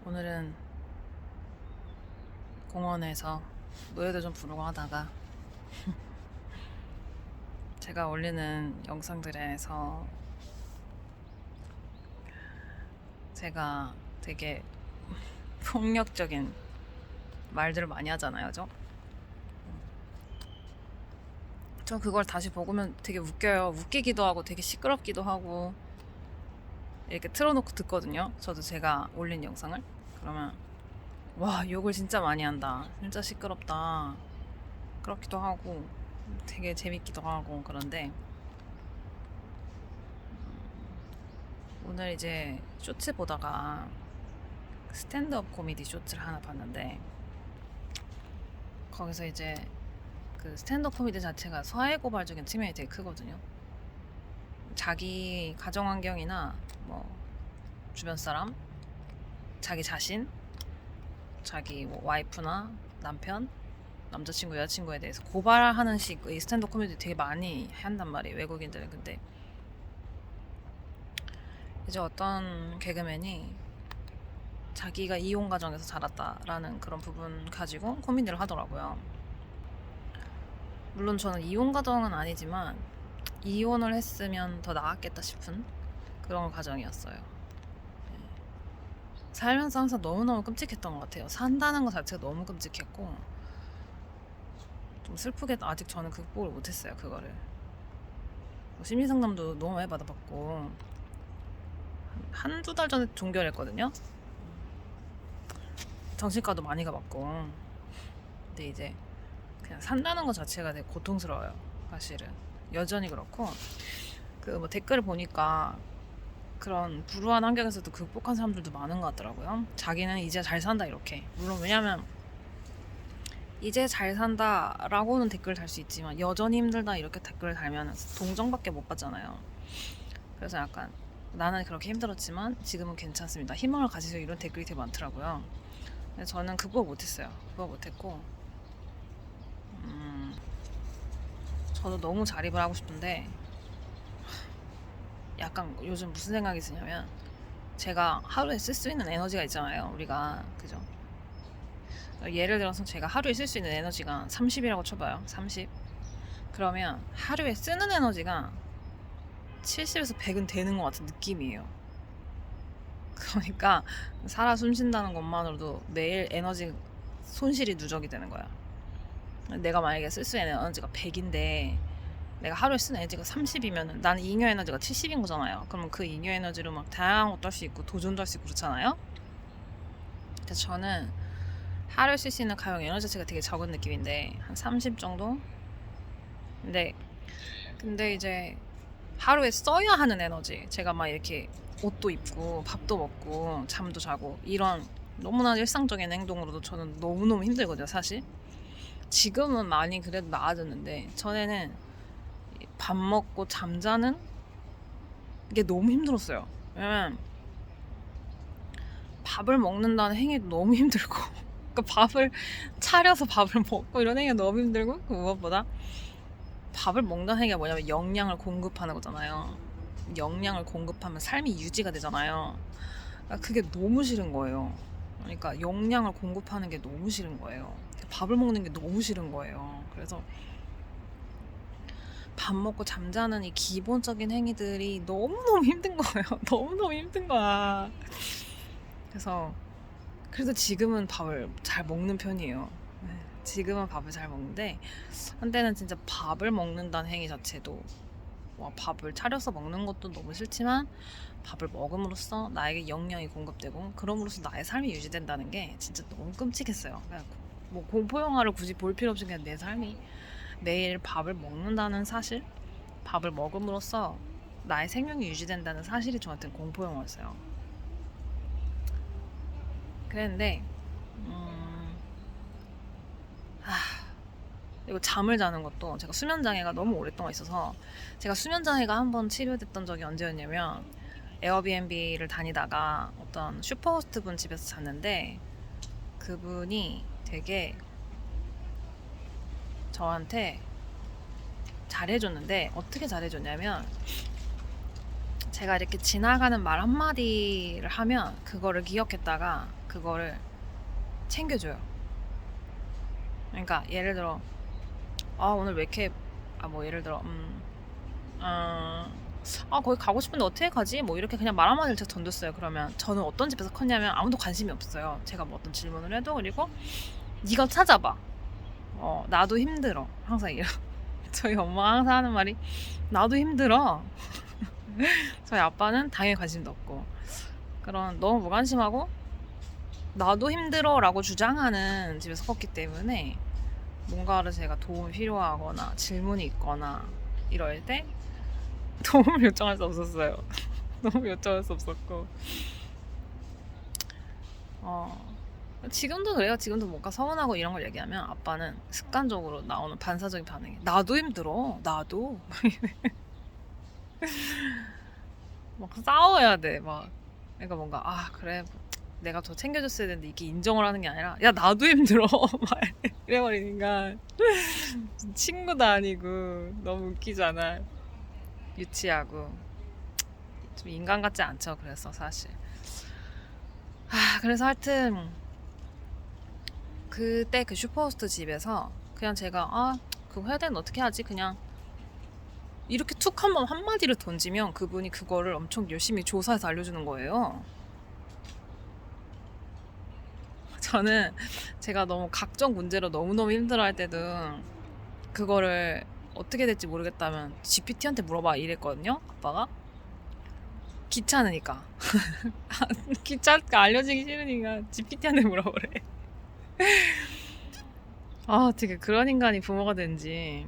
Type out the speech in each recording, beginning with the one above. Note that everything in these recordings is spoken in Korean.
오늘은 공원에서 노래도 좀 부르고 하다가 제가 올리는 영상들에서 제가 되게 폭력적인 말들을 많이 하잖아요, 저 그걸 다시 보면 되게 웃겨요. 웃기기도 하고 되게 시끄럽기도 하고 이렇게 틀어놓고 듣거든요. 저도 제가 올린 영상을. 그러면 와, 욕을 진짜 많이 한다. 진짜 시끄럽다. 그렇기도 하고 되게 재밌기도 하고. 그런데 오늘 이제 쇼츠 보다가 스탠드업 코미디 쇼츠를 하나 봤는데, 거기서 이제 그 스탠드업 코미디 자체가 사회고발적인 측면이 되게 크거든요. 자기 가정 환경이나 뭐 주변 사람, 자기 자신, 자기 뭐 와이프나 남편, 남자친구, 여자친구에 대해서 고발하는 식의 스탠드업 코미디 되게 많이 한단 말이에요, 외국인들은. 근데 이제 어떤 개그맨이 자기가 이혼 가정에서 자랐다라는 그런 부분 가지고 코미디를 하더라고요. 물론 저는 이혼 가정은 아니지만 이혼을 했으면 더 나았겠다 싶은 그런 가정이었어요. 살면서 항상 너무너무 끔찍했던 것 같아요. 산다는 것 자체가 너무 끔찍했고, 좀 슬프게 아직 저는 극복을 못했어요, 그거를. 심리상담도 너무 많이 받아봤고, 한두 달 전에 종결했거든요. 정신과도 많이 가봤고. 근데 이제 그냥 산다는 것 자체가 되게 고통스러워요, 사실은. 여전히 그렇고, 그 뭐 댓글을 보니까 그런 불우한 환경에서도 극복한 사람들도 많은 것 같더라고요. 자기는 이제 잘 산다, 이렇게. 물론 왜냐면 이제 잘 산다라고는 댓글 달 수 있지만 여전히 힘들다 이렇게 댓글을 달면 동정밖에 못 받잖아요. 그래서 약간 나는 그렇게 힘들었지만 지금은 괜찮습니다, 희망을 가지세요, 이런 댓글이 되게 많더라고요. 근데 저는 극복 못했어요. 극복 못했고, 저도 너무 자립을 하고 싶은데, 약간 요즘 무슨 생각이 드냐면, 제가 하루에 쓸 수 있는 에너지가 있잖아요, 우리가. 그죠? 예를 들어서 제가 하루에 쓸 수 있는 에너지가 30이라고 쳐봐요. 30. 그러면 하루에 쓰는 에너지가 70에서 100은 되는 것 같은 느낌이에요. 그러니까 살아 숨쉰다는 것만으로도 매일 에너지 손실이 누적이 되는 거야. 내가 만약에 쓸 수 있는 에너지가 100인데 내가 하루에 쓰는 에너지가 30이면 나는 잉여 에너지가 70인 거잖아요. 그러면 그 잉여 에너지로 막 다양한 것도 할 수 있고 도전도 할 수 있고 그렇잖아요. 그래서 저는 하루에 쓸 수 있는 가용 에너지 자체가 되게 적은 느낌인데 한 30 정도? 근데 이제 하루에 써야 하는 에너지, 제가 막 이렇게 옷도 입고 밥도 먹고 잠도 자고 이런 너무나 일상적인 행동으로도 저는 너무너무 힘들거든요, 사실. 지금은 많이 그래도 나아졌는데 전에는 밥 먹고 잠자는 게 너무 힘들었어요. 왜냐면 밥을 먹는다는 행위도 너무 힘들고 그러니까 밥을 차려서 밥을 먹고 이런 행위가 너무 힘들고, 그 무엇보다 밥을 먹는 행위가 뭐냐면 영양을 공급하는 거잖아요. 영양을 공급하면 삶이 유지가 되잖아요. 그러니까 그게 너무 싫은 거예요. 그러니까 영양을 공급하는 게 너무 싫은 거예요. 밥을 먹는 게 너무 싫은 거예요. 그래서 밥 먹고 잠자는 이 기본적인 행위들이 너무너무 힘든 거예요. 너무너무 힘든 거야. 그래서 그래도 지금은 밥을 잘 먹는 편이에요. 네, 지금은 밥을 잘 먹는데 한때는 진짜 밥을 먹는다는 행위 자체도, 와, 밥을 차려서 먹는 것도 너무 싫지만 밥을 먹음으로써 나에게 영양이 공급되고 그럼으로써 나의 삶이 유지된다는 게 진짜 너무 끔찍했어요. 그냥 뭐 공포 영화를 굳이 볼 필요 없이 그냥 내 삶이 매일 밥을 먹는다는 사실, 밥을 먹음으로써 나의 생명이 유지된다는 사실이 저한테는 공포 영화였어요. 그랬는데 그리고 잠을 자는 것도, 제가 수면 장애가 너무 오랫동안 있어서, 제가 수면 장애가 한 번 치료됐던 적이 언제였냐면 에어비앤비를 다니다가 어떤 슈퍼호스트 분 집에서 잤는데, 그분이 되게 저한테 잘해줬는데, 어떻게 잘해줬냐면 제가 이렇게 지나가는 말 한마디를 하면 그거를 기억했다가 그거를 챙겨줘요. 그러니까 예를 들어 오늘 왜 이렇게 뭐 예를 들어 거기 가고 싶은데 어떻게 가지? 뭐 이렇게 그냥 말 한마디를 제가 던졌어요. 그러면 저는 어떤 집에서 컸냐면 아무도 관심이 없어요. 제가 뭐 어떤 질문을 해도. 그리고 네가 찾아봐. 나도 힘들어. 항상 이런. 저희 엄마가 항상 하는 말이 나도 힘들어. 저희 아빠는 당연히 관심도 없고 그런 너무 무관심하고 나도 힘들어 라고 주장하는 집에서 컸기 때문에 뭔가를 제가 도움이 필요하거나 질문이 있거나 이럴 때 도움을 요청할 수 없었어요. 도움을 요청할 수 없었고 지금도 그래요. 지금도 뭔가 서운하고 이런 걸 얘기하면 아빠는 습관적으로 나오는 반사적인 반응이 나도 힘들어. 나도 막 싸워야 돼. 막 그러니까 뭔가 그래 내가 더 챙겨줬어야 되는데 이게 인정을 하는 게 아니라 야 나도 힘들어 막 이래버리니까 친구도 아니고 너무 웃기잖아. 유치하고 좀 인간 같지 않죠. 그래서 사실 그래서 하여튼 그때 그 슈퍼호스트 집에서 그냥 제가 그거 해야 되는데 어떻게 하지? 그냥 이렇게 툭 한번 한마디를 던지면 그분이 그거를 엄청 열심히 조사해서 알려주는 거예요. 저는 제가 너무 각종 문제로 너무너무 힘들어할 때도 그거를 어떻게 될지 모르겠다면 GPT한테 물어봐 이랬거든요. 아빠가 귀찮으니까 귀찮으니까 알려지기 싫으니까 GPT한테 물어보래. 되게 그런 인간이 부모가 된지.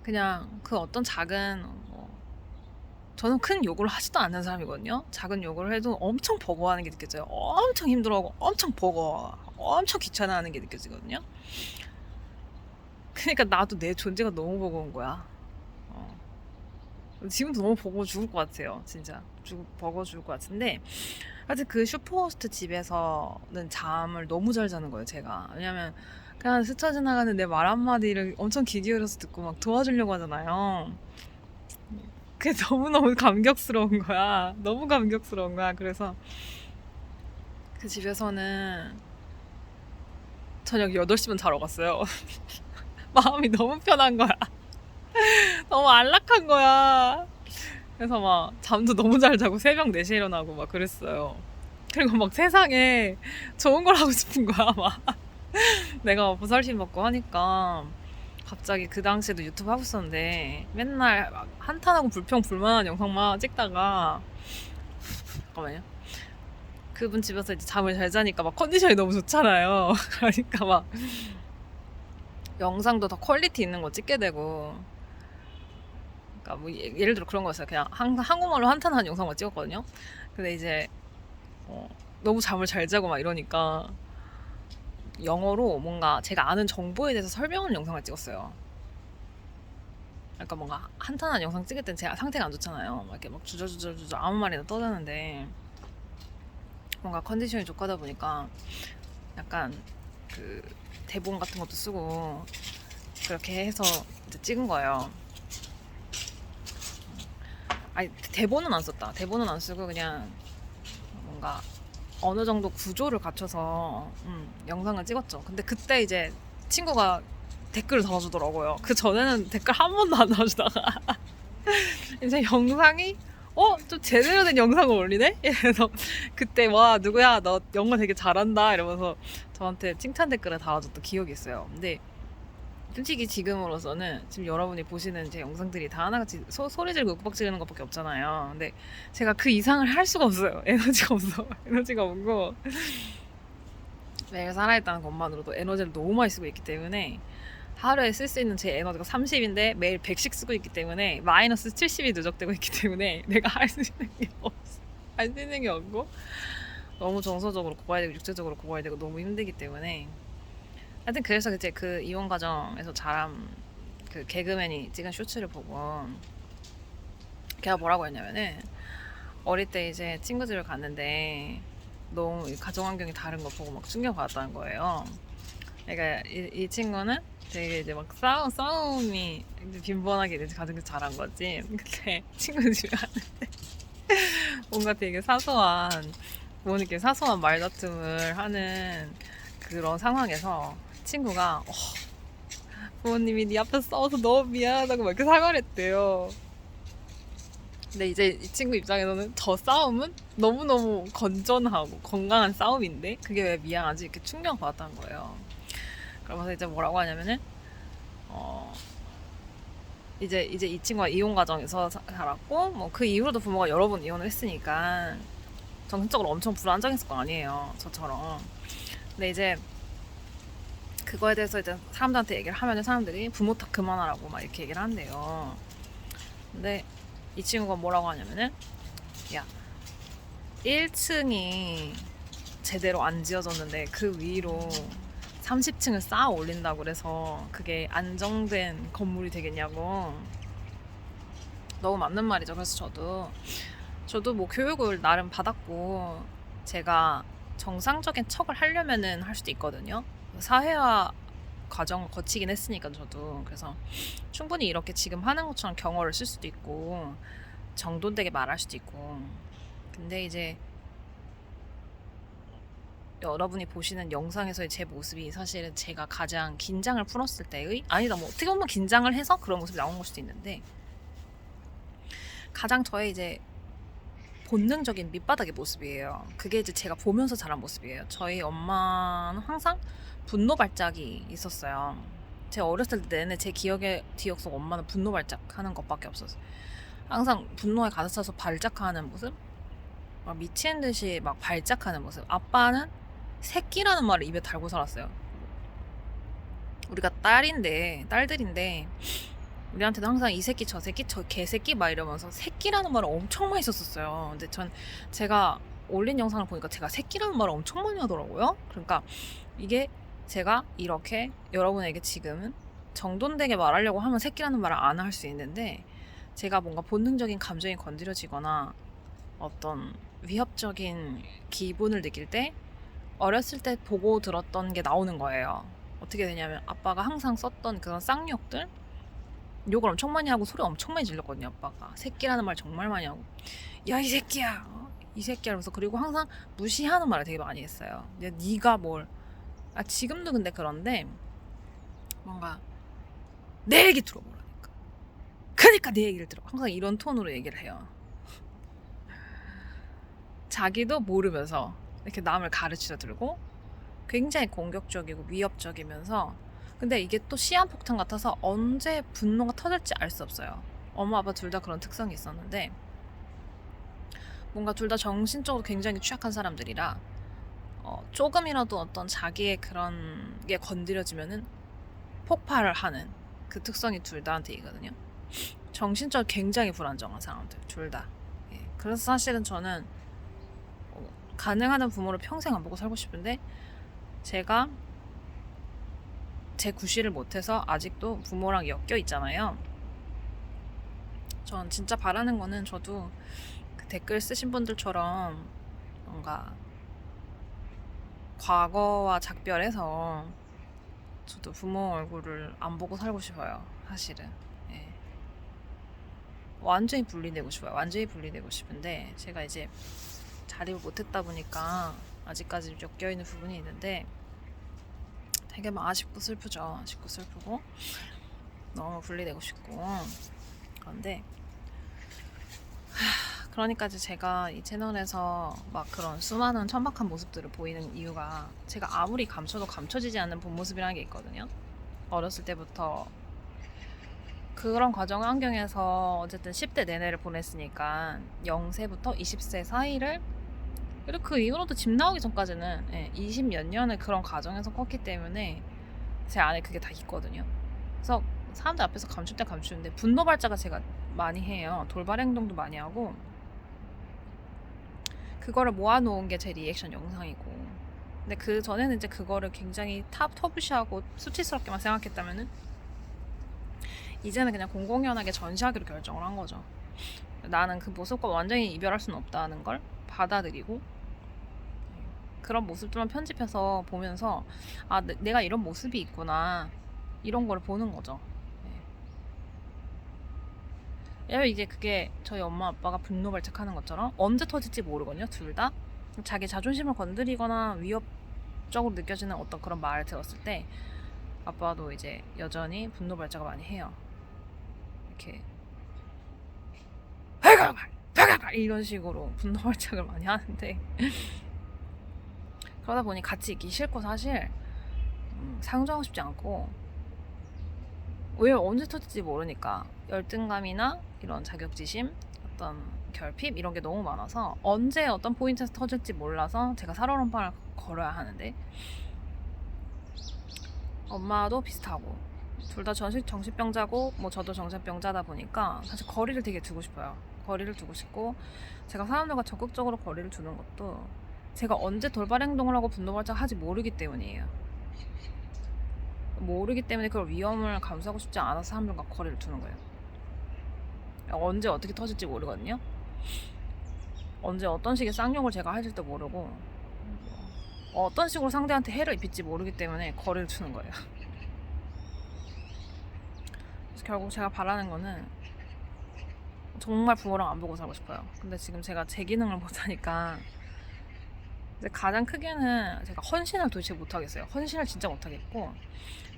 그냥 그 어떤 작은 저는 큰 요구를 하지도 않는 사람이거든요. 작은 요구를 해도 엄청 버거워하는 게 느껴져요. 엄청 힘들어하고 엄청 버거워, 엄청 귀찮아하는 게 느껴지거든요. 그러니까 나도 내 존재가 너무 버거운 거야. 지금도 너무 버거워 죽을 것 같아요. 진짜 버거워 죽을 것 같은데 하여튼 그 슈퍼호스트 집에서는 잠을 너무 잘 자는 거예요. 제가. 왜냐면 그냥 스쳐 지나가는 내 말 한마디를 엄청 귀 기울여서 듣고 막 도와주려고 하잖아요. 그게 너무너무 감격스러운 거야. 너무 감격스러운 거야. 그래서 그 집에서는 저녁 8시면 자러 갔어요. 마음이 너무 편한 거야. 너무 안락한 거야. 그래서 막 잠도 너무 잘 자고 새벽 4시에 일어나고 막 그랬어요. 그리고 막 세상에 좋은 걸 하고 싶은 거야. 막 내가 보살핌 받고 하니까 갑자기 그 당시에도 유튜브 하고 있었는데 맨날 막 한탄하고 불평불만한 영상만 찍다가 잠깐만요. 그분 집에서 이제 잠을 잘 자니까 막 컨디션이 너무 좋잖아요. 그러니까 막 영상도 더 퀄리티 있는 거 찍게 되고 그러니까 뭐 예를 들어 그런 거였어요. 그냥 한국말로 한탄하는 영상만 찍었거든요. 근데 이제 너무 잠을 잘 자고 막 이러니까 영어로 뭔가 제가 아는 정보에 대해서 설명하는 영상을 찍었어요. 그러니까 뭔가 한탄한 영상 찍을 땐 제가 상태가 안 좋잖아요. 막 이렇게 막 주저주저 아무 말이나 떠드는데 뭔가 컨디션이 좋고 보니까 약간 그 대본 같은 것도 쓰고 그렇게 해서 이제 찍은 거예요. 아니 대본은 안 썼다. 대본은 안 쓰고 그냥 뭔가 어느 정도 구조를 갖춰서 영상을 찍었죠. 근데 그때 이제 친구가 댓글을 달아주더라고요. 그 전에는 댓글 한 번도 안 달아주다가 이제 영상이 좀 제대로 된 영상을 올리네? 이래서 그때 와 누구야 너 영어 되게 잘한다 이러면서 저한테 칭찬 댓글을 달아줬던 기억이 있어요. 근데 솔직히 지금으로서는 지금 여러분이 보시는 제 영상들이 다 하나같이 소리 지르고 윽박 지르는 것밖에 없잖아요. 근데 제가 그 이상을 할 수가 없어요. 에너지가 없어. 에너지가 없고 매일 살아있다는 것만으로도 에너지를 너무 많이 쓰고 있기 때문에 하루에 쓸 수 있는 제 에너지가 30인데 매일 100씩 쓰고 있기 때문에 마이너스 70이 누적되고 있기 때문에 내가 할 수 있는 게 없어. 할 수 있는 게 없고 너무 정서적으로 고갈야 되고 육체적으로 고갈야 되고 너무 힘들기 때문에 하여튼 그래서 이제 그 이혼 과정에서 자란 그 개그맨이 찍은 쇼츠를 보고 걔가 뭐라고 했냐면은 어릴 때 이제 친구 집을 갔는데 너무 가정 환경이 다른 거 보고 막 충격받았다는 거예요. 그러니까 이 친구는 되게 이제 막 싸움이 이제 빈번하게 이제 가장 잘한 거지. 근데 친구 집에 갔는데 뭔가 되게 사소한 부모님께 사소한 말다툼을 하는 그런 상황에서 친구가 부모님이 네 앞에서 싸워서 너무 미안하다고 막 이렇게 사과를 했대요. 근데 이제 이 친구 입장에서는 저 싸움은 너무너무 건전하고 건강한 싸움인데 그게 왜 미안하지? 이렇게 충격을 받았다는 거예요. 그러면서 이제 뭐라고 하냐면은 어 이제 이 친구가 이혼 과정에서 자랐고 뭐 그 이후로도 부모가 여러 번 이혼을 했으니까 정신적으로 엄청 불안정했을 거 아니에요. 저처럼. 근데 이제 그거에 대해서 이제 사람들한테 얘기를 하면 사람들이 부모 탓 그만하라고 막 이렇게 얘기를 한대요. 근데 이 친구가 뭐라고 하냐면은 야 1층이 제대로 안 지어졌는데 그 위로 30층을 쌓아 올린다고 그래서 그게 안정된 건물이 되겠냐고. 너무 맞는 말이죠. 그래서 저도 뭐 교육을 나름 받았고 제가 정상적인 척을 하려면은 할 수도 있거든요. 사회화 과정을 거치긴 했으니까 저도. 그래서 충분히 이렇게 지금 하는 것처럼 경어를 쓸 수도 있고 정돈되게 말할 수도 있고. 근데 이제 여러분이 보시는 영상에서의 제 모습이 사실은 제가 가장 긴장을 풀었을 때의, 아니다 뭐 어떻게 보면 긴장을 해서 그런 모습이 나온 걸 수도 있는데, 가장 저의 이제 본능적인 밑바닥의 모습이에요. 그게 이제 제가 보면서 자란 모습이에요. 저희 엄마는 항상 분노 발작이 있었어요. 제가 어렸을 때 내내 제 기억 속 엄마는 분노 발작하는 것밖에 없었어요. 항상 분노에 가득 차서 발작하는 모습, 막 미친 듯이 막 발작하는 모습. 아빠는 새끼라는 말을 입에 달고 살았어요. 우리가 딸들인데 우리한테도 항상 이 새끼 저 새끼 저 개새끼 막 이러면서 새끼라는 말을 엄청 많이 썼었어요. 근데 제가 올린 영상을 보니까 제가 새끼라는 말을 엄청 많이 하더라고요. 그러니까 이게 제가 이렇게 여러분에게 지금은 정돈되게 말하려고 하면 새끼라는 말을 안 할 수 있는데, 제가 뭔가 본능적인 감정이 건드려지거나 어떤 위협적인 기분을 느낄 때 어렸을 때 보고 들었던 게 나오는 거예요. 어떻게 되냐면 아빠가 항상 썼던 그런 쌍욕들, 욕을 엄청 많이 하고 소리 엄청 많이 질렀거든요. 아빠가 새끼라는 말 정말 많이 하고, 야 이 새끼야 이 새끼야 이러면서. 그리고 항상 무시하는 말을 되게 많이 했어요. 네가 뭘, 지금도 근데 그런데 뭔가 내 얘기 들어보라니까, 그러니까 내 얘기를 들어, 항상 이런 톤으로 얘기를 해요. 자기도 모르면서 이렇게 남을 가르치려 들고 굉장히 공격적이고 위협적이면서, 근데 이게 또 시한폭탄 같아서 언제 분노가 터질지 알 수 없어요. 엄마 아빠 둘 다 그런 특성이 있었는데 뭔가 둘 다 정신적으로 굉장히 취약한 사람들이라 조금이라도 어떤 자기의 그런 게 건드려지면은 폭발을 하는 그 특성이 둘 다한테 있거든요. 정신적으로 굉장히 불안정한 사람들 둘 다. 예. 그래서 사실은 저는 가능하는 부모를 평생 안 보고 살고 싶은데, 제가 제 구실을 못해서 아직도 부모랑 엮여 있잖아요. 전 진짜 바라는 거는 저도 그 댓글 쓰신 분들처럼 뭔가 과거와 작별해서 저도 부모 얼굴을 안 보고 살고 싶어요. 사실은. 예. 완전히 분리되고 싶어요. 완전히 분리되고 싶은데 제가 이제 자립을 못했다 보니까 아직까지 엮여있는 부분이 있는데 되게 막 아쉽고 슬프죠. 아쉽고 슬프고 너무 분리되고 싶고. 그런데 그러니까 이제 제가 이 채널에서 막 그런 수많은 천박한 모습들을 보이는 이유가, 제가 아무리 감춰도 감춰지지 않는 본 모습이라는 게 있거든요. 어렸을 때부터 그런 과정 환경에서 어쨌든 10대 내내를 보냈으니까 0세부터 20세 사이를, 그리고 그 이후로도 집 나오기 전까지는 20 몇 년을 그런 과정에서 컸기 때문에 제 안에 그게 다 있거든요. 그래서 사람들 앞에서 감출 때 감추는데 분노 발작을 제가 많이 해요. 돌발 행동도 많이 하고, 그거를 모아놓은 게 제 리액션 영상이고. 근데 그 전에는 이제 그거를 굉장히 터부시하고 수치스럽게만 생각했다면은 이제는 그냥 공공연하게 전시하기로 결정을 한 거죠. 나는 그 모습과 완전히 이별할 수는 없다는 걸 받아들이고 그런 모습들만 편집해서 보면서 아 내가 이런 모습이 있구나 이런 걸 보는 거죠. 네. 왜냐면 이제 그게 저희 엄마 아빠가 분노 발작하는 것처럼 언제 터질지 모르거든요. 둘 다 자기 자존심을 건드리거나 위협적으로 느껴지는 어떤 그런 말을 들었을 때 아빠도 이제 여전히 분노 발작을 많이 해요. 이렇게 이런 식으로 분노 발작을 많이 하는데 그러다 보니 같이 있기 싫고 사실 상종하고 싶지 않고 왜 언제 터질지 모르니까 열등감이나 이런 자격지심 어떤 결핍 이런 게 너무 많아서 언제 어떤 포인트에서 터질지 몰라서 제가 살얼음판을 걸어야 하는데 엄마도 비슷하고 둘 다 정신병자고 뭐 저도 정신병자다 보니까 사실 거리를 되게 두고 싶어요. 거리를 두고 싶고 제가 사람들과 적극적으로 거리를 두는 것도 제가 언제 돌발 행동을 하고 분노 발작하지 모르기 때문이에요. 모르기 때문에 그걸 위험을 감수하고 싶지 않아서 사람들과 거리를 두는 거예요. 언제 어떻게 터질지 모르거든요. 언제 어떤 식의 쌍욕을 제가 할지도 모르고 어떤 식으로 상대한테 해를 입힐지 모르기 때문에 거리를 두는 거예요. 그래서 결국 제가 바라는 거는 정말 부모랑 안 보고 살고 싶어요. 근데 지금 제가 제 기능을 못하니까 가장 크게는 제가 헌신을 도대체 못하겠어요. 헌신을 진짜 못하겠고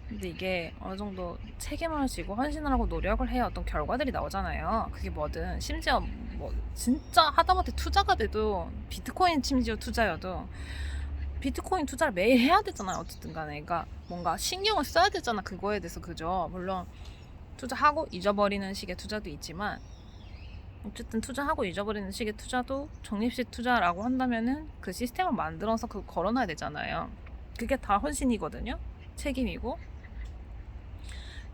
근데 이게 어느 정도 책임을 지고 헌신을 하고 노력을 해야 어떤 결과들이 나오잖아요. 그게 뭐든 심지어 뭐 진짜 하다못해 투자가 돼도 비트코인 심지어 투자여도 비트코인 투자를 매일 해야 되잖아요. 어쨌든 간에 그러니까 뭔가 신경을 써야 되잖아. 그거에 대해서 그죠. 물론 투자하고 잊어버리는 식의 투자도 있지만 어쨌든 투자하고 잊어버리는 식의 투자도 적립식 투자라고 한다면은 그 시스템을 만들어서 그거 걸어놔야 되잖아요. 그게 다 헌신이거든요. 책임이고.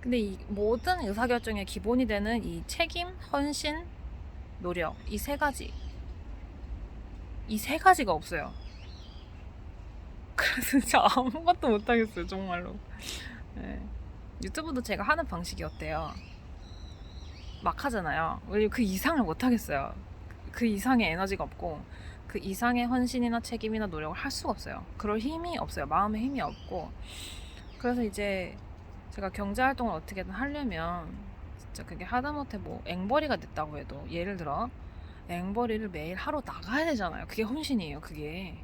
근데 이 모든 의사결정의 기본이 되는 이 책임, 헌신, 노력 이 세 가지가 없어요. 그래서 진짜 아무것도 못하겠어요 정말로. 네. 유튜브도 제가 하는 방식이 어때요? 막 하잖아요. 왜냐면 그 이상을 못하겠어요. 그 이상의 에너지가 없고 그 이상의 헌신이나 책임이나 노력을 할 수가 없어요. 그럴 힘이 없어요. 마음의 힘이 없고. 그래서 이제 제가 경제활동을 어떻게든 하려면 진짜 그게 하다못해 뭐 앵벌이가 됐다고 해도 예를 들어 앵벌이를 매일 하러 나가야 되잖아요. 그게 헌신이에요. 그게.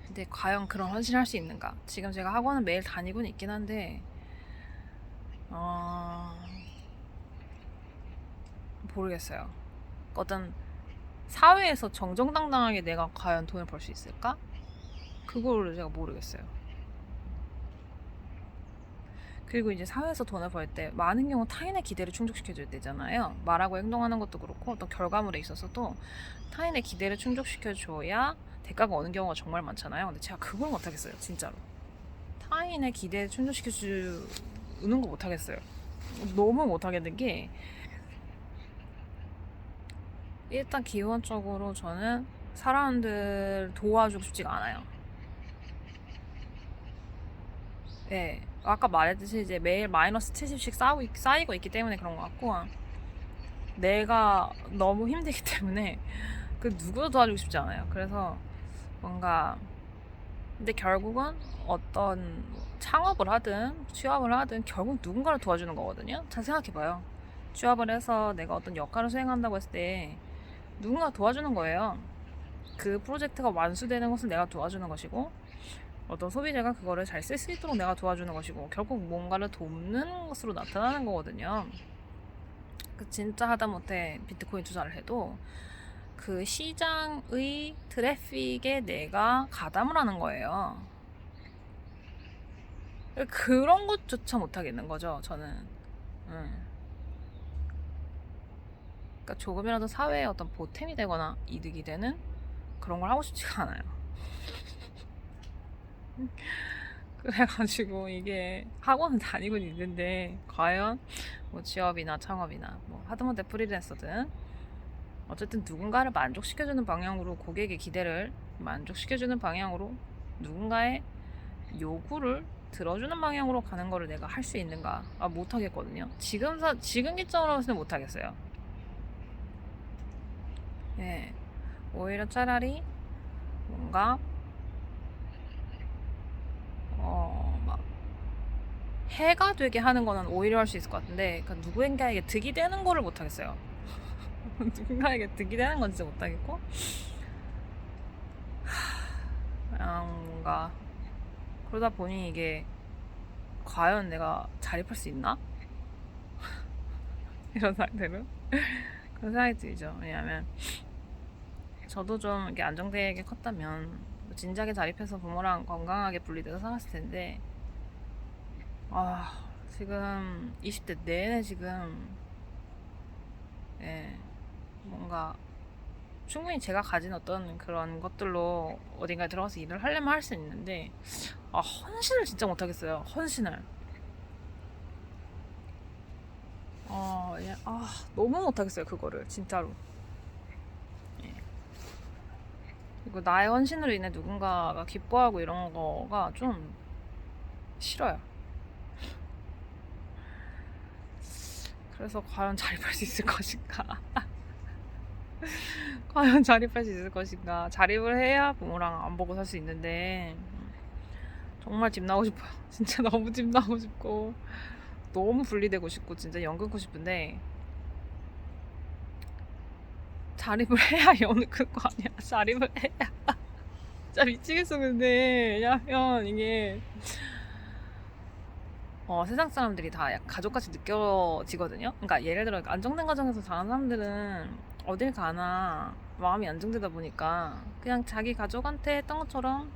근데 과연 그런 헌신을 할 수 있는가? 지금 제가 학원은 매일 다니고는 있긴 한데 모르겠어요. 어떤 사회에서 정정당당하게 내가 과연 돈을 벌 수 있을까? 그걸 제가 모르겠어요. 그리고 이제 사회에서 돈을 벌 때 많은 경우 타인의 기대를 충족시켜줘야 되잖아요. 말하고 행동하는 것도 그렇고 어떤 결과물에 있어서도 타인의 기대를 충족시켜줘야 대가가 오는 경우가 정말 많잖아요. 근데 제가 그걸 못하겠어요. 진짜로. 타인의 기대를 충족시켜주는 거 못하겠어요. 너무 못하겠는 게 일단 기본적으로 저는 사람들 도와주고 싶지가 않아요. 네. 아까 말했듯이 이제 매일 마이너스 70씩 쌓이고 있기 때문에 그런 것 같고 내가 너무 힘들기 때문에 그 누구도 도와주고 싶지 않아요. 그래서 뭔가 근데 결국은 어떤 창업을 하든 취업을 하든 결국 누군가를 도와주는 거거든요. 잘 생각해봐요. 취업을 해서 내가 어떤 역할을 수행한다고 했을 때 누군가 도와주는 거예요. 그 프로젝트가 완수되는 것을 내가 도와주는 것이고 어떤 소비자가 그거를 잘 쓸 수 있도록 내가 도와주는 것이고 결국 뭔가를 돕는 것으로 나타나는 거거든요. 그 진짜 하다못해 비트코인 투자를 해도 그 시장의 트래픽에 내가 가담을 하는 거예요. 그런 것조차 못하겠는 거죠, 저는. 그러니까 조금이라도 사회에 어떤 보탬이 되거나 이득이 되는 그런 걸 하고 싶지가 않아요. 그래가지고 이게 학원은 다니고 있는데 과연 뭐 취업이나 창업이나 뭐 하다못해 프리랜서든 어쨌든 누군가를 만족시켜주는 방향으로 고객의 기대를 만족시켜주는 방향으로 누군가의 요구를 들어주는 방향으로 가는 거를 내가 할 수 있는가? 못하겠거든요. 지금 기점으로서는 못하겠어요. 네. 오히려 차라리 뭔가 막 해가 되게 하는 거는 오히려 할 수 있을 것 같은데, 그러니까 누구인가에게 득이 되는 거를 못 하겠어요. 누군가에게 득이 되는 건 진짜 못 하겠고, 그냥 뭔가 그러다 보니 이게 과연 내가 자립할 수 있나? 이런 상태로 그런 생각이 들죠. 왜냐하면 저도 좀 이렇게 안정되게 컸다면 진작에 자립해서 부모랑 건강하게 분리돼서 살았을 텐데, 지금 20대 내내 지금, 예, 뭔가 충분히 제가 가진 어떤 그런 것들로 어딘가에 들어가서 일을 하려면 할 수 있는데, 헌신을 진짜 못하겠어요. 헌신을. 너무 못하겠어요. 그거를 진짜로. 예. 그리고 나의 헌신으로 인해 누군가가 기뻐하고 이런 거가 좀 싫어요. 그래서 과연 자립할 수 있을 것인가? 과연 자립할 수 있을 것인가? 자립을 해야 부모랑 안 보고 살 수 있는데, 정말 집 나오고 싶어요. 진짜 너무 집 나오고 싶고, 너무 분리되고 싶고, 진짜 연 끊고 싶은데, 자립을 해야 연을 끊고 아니야. 자립을 해야. 진짜 미치겠어, 근데. 왜냐면 이게, 세상 사람들이 다 약간 가족같이 느껴지거든요. 그러니까 예를 들어 안정된 가정에서 자란 사람들은 어딜 가나 마음이 안정되다 보니까 그냥 자기 가족한테 했던 것처럼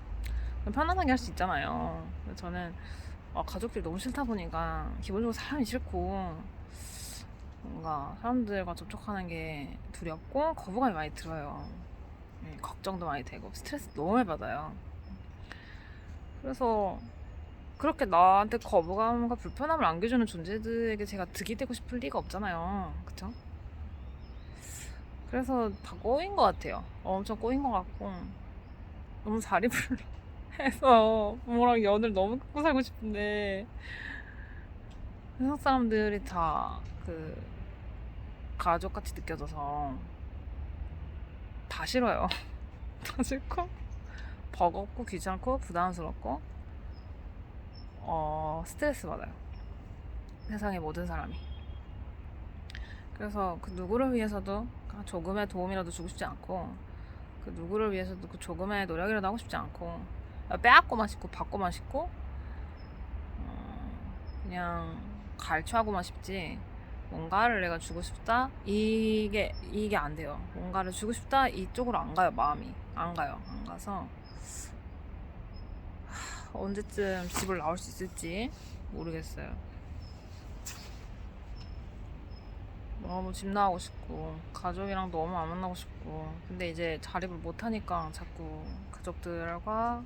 편안하게 할 수 있잖아요. 저는 가족들이 너무 싫다 보니까 기본적으로 사람이 싫고, 뭔가 사람들과 접촉하는 게 두렵고 거부감이 많이 들어요. 걱정도 많이 되고 스트레스 너무 많이 받아요. 그래서 그렇게 나한테 거부감과 불편함을 안겨주는 존재들에게 제가 득이 되고 싶을 리가 없잖아요. 그쵸? 그래서 다 꼬인 것 같아요. 엄청 꼬인 것 같고, 너무 자립을 해서 부모랑 연을 너무 끊고 살고 싶은데, 세상 사람들이 다 가족같이 느껴져서 다 싫어요. 다 싫고, 버겁고, 귀찮고, 부담스럽고, 스트레스 받아요. 세상의 모든 사람이. 그래서 그 누구를 위해서도 조금의 도움이라도 주고 싶지 않고, 그 누구를 위해서도 그 조금의 노력이라도 하고 싶지 않고, 빼앗고만 싶고 받고만 싶고, 그냥 갈취하고만 싶지, 뭔가를 내가 주고 싶다 이게 안 돼요. 뭔가를 주고 싶다 이쪽으로 안 가요. 마음이 안 가요. 안 가서 언제쯤 집을 나올 수 있을지 모르겠어요. 너무 집 나가고 싶고 가족이랑 너무 안 만나고 싶고, 근데 이제 자립을 못하니까 자꾸 가족들과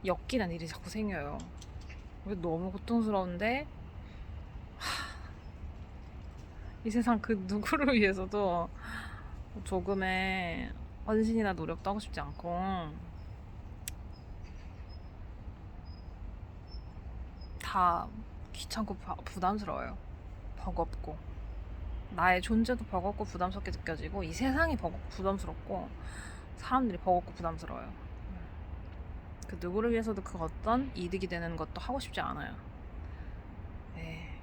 엮이는 일이 자꾸 생겨요. 너무 고통스러운데, 이 세상 그 누구를 위해서도 조금의 헌신이나 노력도 하고 싶지 않고, 다 귀찮고 부담스러워요. 버겁고 나의 존재도 버겁고 부담스럽게 느껴지고, 이 세상이 버겁고 부담스럽고 사람들이 버겁고 부담스러워요. 그 누구를 위해서도 그 어떤 이득이 되는 것도 하고 싶지 않아요. 네.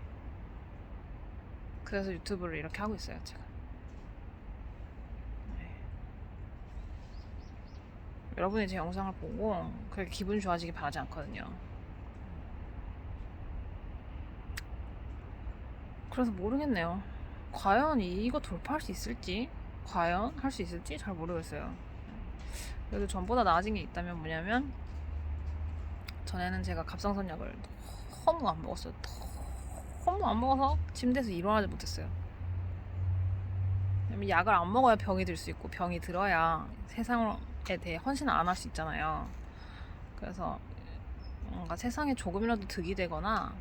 그래서 유튜브를 이렇게 하고 있어요, 제가. 네. 여러분이 제 영상을 보고 그렇게 기분 좋아지기 바라지 않거든요. 그래서 모르겠네요. 과연 이거 돌파할 수 있을지, 과연 할 수 있을지 잘 모르겠어요. 그래도 전보다 나아진 게 있다면 뭐냐면, 전에는 제가 갑상선약을 너무 안 먹었어요. 너무 안 먹어서 침대에서 일어나지 못했어요. 왜냐면 약을 안 먹어야 병이 들 수 있고, 병이 들어야 세상에 대해 헌신을 안 할 수 있잖아요. 그래서 뭔가 세상에 조금이라도 득이 되거나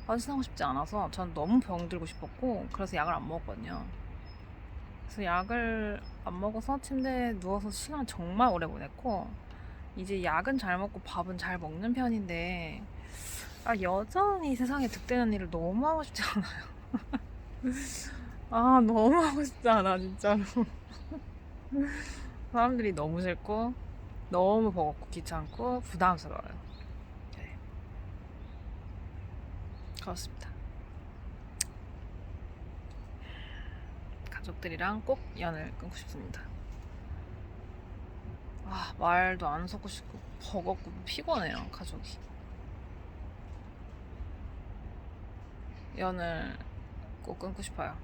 헌신하고 싶지 않아서 전 너무 병들고 싶었고, 그래서 약을 안 먹었거든요. 그래서 약을 안 먹어서 침대에 누워서 시간을 정말 오래 보냈고, 이제 약은 잘 먹고 밥은 잘 먹는 편인데, 여전히 세상에 득되는 일을 너무 하고 싶지 않아요. 너무 하고 싶지 않아, 진짜로. 사람들이 너무 싫고, 너무 버겁고 귀찮고 부담스러워요. 네. 그렇습니다. 가족들이랑 꼭 연을 끊고 싶습니다. 아, 말도 안 섞고 싶고 버겁고 피곤해요, 가족이. 연을 꼭 끊고 싶어요.